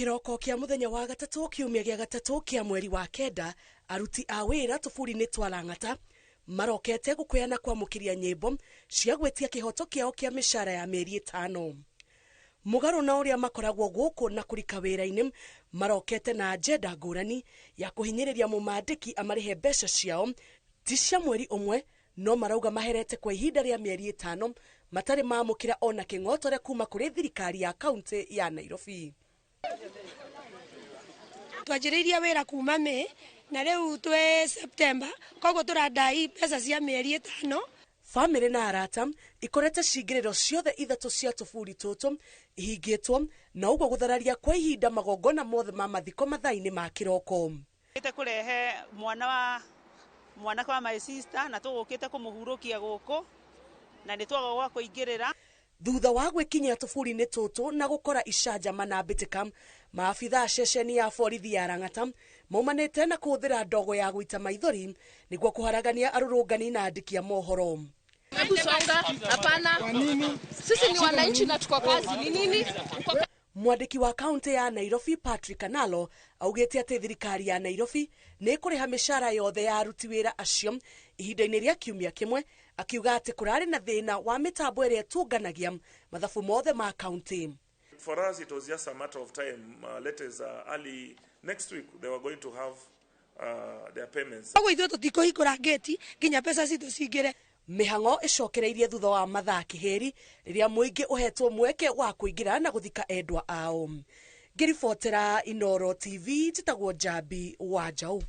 Kiroko kia muthenya wa gatatu kiumia gia gatatu kia mweri wa kenda, aruti a wira tuburi-ini twa Lang'ata marokete gukuyana kwamukiria nyimbo cia gwetia kihoto kiao kia mishara ya mieri 5. Mugaru na uria makoragwo guku na kurika wira-ini marokete na agenda ngurani ya kuhinyiriria mumandiki amarihe mbeca ciao ti cia mweri umwe, no marauga maherete kwa ihinda ria mieri 5 matari maamukira ona king'otore kuma kuri thirikari ya kaunti ya Nairobi. Twajiriria wira kuma Mei na riu twe September, koguo turadai pesa cia mieri 5. Family na arata ikorete cingiriro ciothe ithatu cia tuburi tutu ihingitwo na uguo guthararia kwa ihinda magongona mothe ma mathiko mathaini ma kiroko. Ite kurehe mwana kwa my sister na tugukite kumuhurukia guku na nitwaga gwa kuingirira. Thutha wa gwikinyia tuburi-ini tutu na gukora icanjama na mbitika, maabitha ceceni ya borithi ya Lang'ata maumanite na kuhuthira ndogo ya guita maithori niguo kuharagania arurungani na andiki a mohoro. Hebu songa, hapana. Sisi ni wananchi na tuko kazi. Ni nini? Mwandiki wa kaunti ya Nairobi Patrick Analo augite ati thirikari ya Nairobi ni kuriha mishara yothe ya aruti wira acio ihinda-ini ria kiumia kimwe, akiuga ati kurari na thina wa mitambo iria tunganagia mathabu mothe ma kaunti. For us it was just a matter of time. Let us early next week they were going to have their payments. Koguo ithuĩ tutikuhingũra gate nginya pesa citu cingire. Mihango icokereirie thutha wa mathaa kiheri riria muingi uhetwo mweke wa kuingira na guthika endwa ao. Ngiribotera Inooro TV, njitagwo Njambi Wanjaũ.